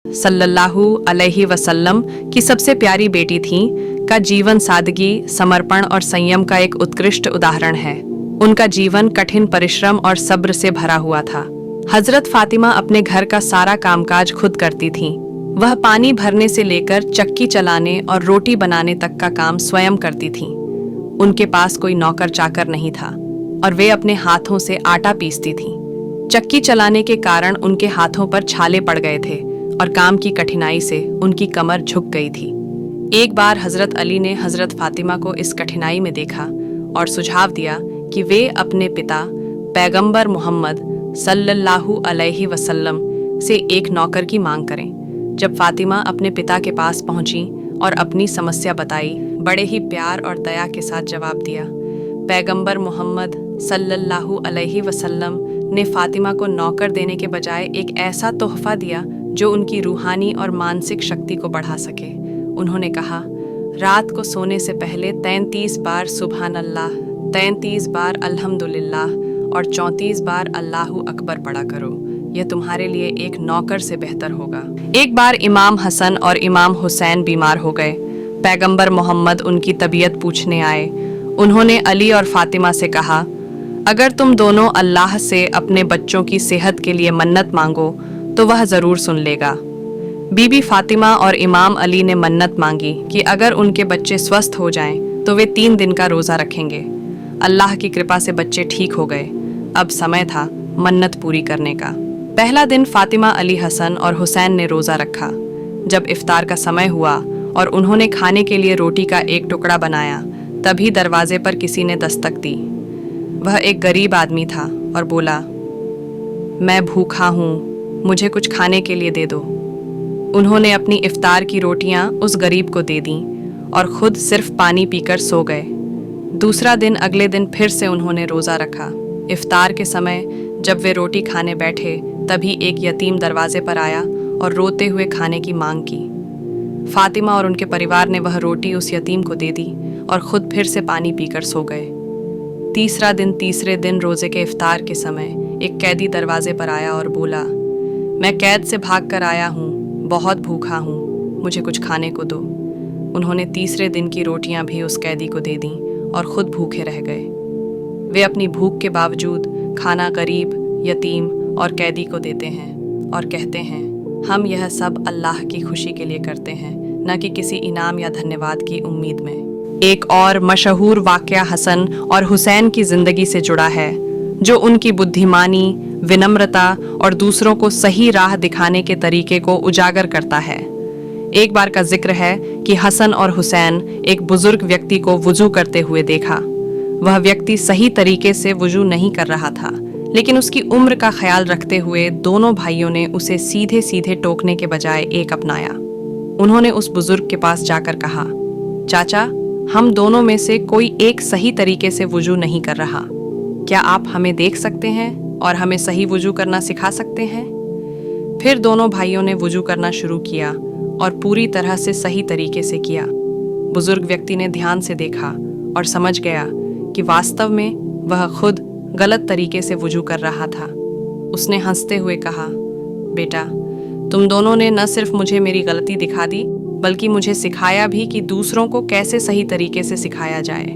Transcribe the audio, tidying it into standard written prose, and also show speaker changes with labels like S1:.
S1: सल्लल्लाहु अलैहि वसल्लम की सबसे प्यारी बेटी थीं का जीवन सादगी, समर्पण और संयम का एक उत्कृष्ट उदाहरण है। उनका जीवन कठिन परिश्रम और सब्र से भरा हुआ था। हजरत फातिमा अपने घर का सारा कामकाज खुद करती थीं। वह पानी भरने से लेकर चक्की चलाने और रोटी बनाने तक का काम स्वयं करती थीं। उनके पास कोई नौकर चाकर नहीं था और वे अपने हाथों से आटा पीसती थीं। चक्की चलाने के कारण उनके हाथों पर छाले पड़ गए थे और काम की कठिनाई से उनकी कमर झुक गई थी। एक बार हजरत अली ने हजरत फातिमा को इस कठिनाई में देखा और सुझाव दिया कि वे अपने पिता पैगंबर मोहम्मद सल्लल्लाहु अलैहि वसल्लम से एक नौकर की मांग करें। जब फातिमा अपने पिता के पास पहुंची और अपनी समस्या बताई, बड़े ही प्यार और दया के साथ जवाब दिया। पैगंबर मोहम्मद सल्लल्लाहु अलैहि वसल्लम ने फातिमा को नौकर देने के बजाय एक ऐसा तोहफा दिया जो उनकी रूहानी और मानसिक शक्ति को बढ़ा सके। उन्होंने कहा, रात को सोने से पहले 33 बार सुबहान अल्लाह, 33 बार अल्हम्दुलिल्लाह और 34 बार अल्लाहु अकबर पढ़ा करो। यह तुम्हारे लिए एक नौकर से बेहतर होगा। एक बार इमाम हसन और इमाम हुसैन बीमार हो गए। पैगंबर मोहम्मद उनकी तबीयत पूछने आए। उन्होंने अली और फातिमा से कहा, अगर तुम दोनों अल्लाह से अपने बच्चों की सेहत के लिए मन्नत मांगो तो वह ज़रूर सुन लेगा। बीबी फातिमा और इमाम अली ने मन्नत मांगी कि अगर उनके बच्चे स्वस्थ हो जाएं तो वे 3 दिन का रोज़ा रखेंगे। अल्लाह की कृपा से बच्चे ठीक हो गए। अब समय था मन्नत पूरी करने का। पहला दिन फातिमा, अली, हसन और हुसैन ने रोज़ा रखा। जब इफ्तार का समय हुआ और उन्होंने खाने के लिए रोटी का एक टुकड़ा बनाया, तभी दरवाजे पर किसी ने दस्तक दी। वह एक गरीब आदमी था और बोला, मैं भूखा हूँ, मुझे कुछ खाने के लिए दे दो। उन्होंने अपनी इफ्तार की रोटियां उस गरीब को दे दीं और खुद सिर्फ पानी पीकर सो गए। दूसरा दिन अगले दिन फिर से उन्होंने रोज़ा रखा। इफ्तार के समय जब वे रोटी खाने बैठे, तभी एक यतीम दरवाजे पर आया और रोते हुए खाने की मांग की। फातिमा और उनके परिवार ने वह रोटी उस यतीम को दे दी और खुद फिर से पानी पीकर सो गए। तीसरे दिन रोज़े के इफ्तार के समय एक कैदी दरवाजे पर आया और बोला, मैं कैद से भाग कर आया हूँ, बहुत भूखा हूँ, मुझे कुछ खाने को दो। उन्होंने तीसरे दिन की रोटियां भी उस कैदी को दे दीं और खुद भूखे रह गए। वे अपनी भूख के बावजूद खाना गरीब, यतीम और कैदी को देते हैं और कहते हैं, हम यह सब अल्लाह की खुशी के लिए करते हैं, न कि किसी इनाम या धन्यवाद की उम्मीद में। एक और मशहूर वाक़या हसन और हुसैन की ज़िंदगी से जुड़ा है, जो उनकी बुद्धिमानी, विनम्रता और दूसरों को सही राह दिखाने के तरीके को उजागर करता है। एक बार का जिक्र है कि हसन और हुसैन एक बुजुर्ग व्यक्ति को वुजू करते हुए देखा। वह व्यक्ति सही तरीके से वुजू नहीं कर रहा था, लेकिन उसकी उम्र का ख्याल रखते हुए दोनों भाइयों ने उसे सीधे सीधे टोकने के बजाय एक अपनाया। उन्होंने उस बुजुर्ग के पास जाकर कहा, चाचा, हम दोनों में से कोई एक सही तरीके से वुजू नहीं कर रहा। क्या आप हमें देख सकते हैं और हमें सही वुजू करना सिखा सकते हैं? फिर दोनों भाइयों ने वुजू करना शुरू किया और पूरी तरह से सही तरीके से किया। बुजुर्ग व्यक्ति ने ध्यान से देखा और समझ गया कि वास्तव में वह खुद गलत तरीके से वुजू कर रहा था। उसने हंसते हुए कहा, बेटा, तुम दोनों ने न सिर्फ मुझे मेरी गलती दिखा दी, बल्कि मुझे सिखाया भी कि दूसरों को कैसे सही तरीके से सिखाया जाए।